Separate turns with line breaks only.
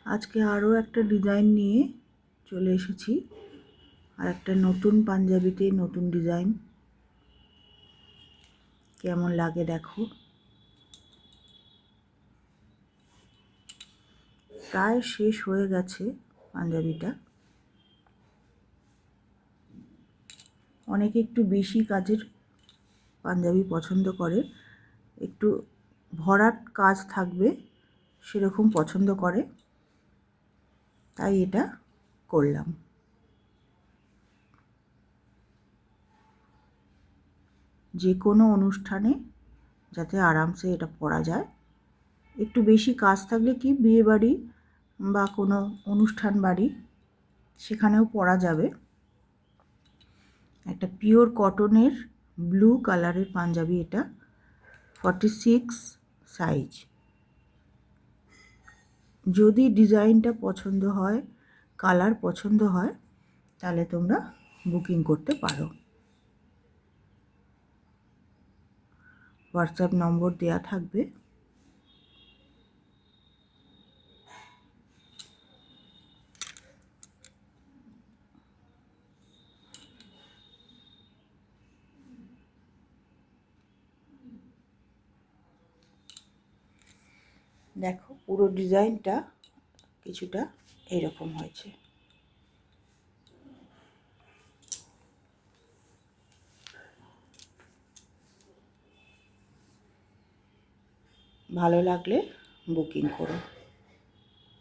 আজকে আরও একটা ডিজাইন নিয়ে চলে এসেছি। আর একটা নতুন পাঞ্জাবিতে নতুন ডিজাইন, কেমন লাগে দেখো। প্রায় শেষ হয়ে গেছে পাঞ্জাবিটা। অনেকে একটু বেশি কাজের পাঞ্জাবি পছন্দ করে, একটু ভরাট কাজ থাকবে সেরকম পছন্দ করে, তাই এটা করলাম। যে কোনো অনুষ্ঠানে যাতে আরামসে এটা পরা যায়। একটু বেশি কাজ থাকলে কি বিয়েবাড়ি বা কোনো অনুষ্ঠান বাড়ি সেখানেও পরা যাবে। একটা পিওর কটনের ব্লু কালারের পাঞ্জাবি, এটা 46 সাইজ। যদি ডিজাইনটা পছন্দ হয়, কালার পছন্দ হয়, তাহলে তোমরা বুকিং করতে পারো। হোয়াটসঅ্যাপ নম্বর দেয়া থাকবে। দেখো পুরো ডিজাইনটা কিছুটা এরকম হয়েছে। ভালো লাগলে বুকিং করো।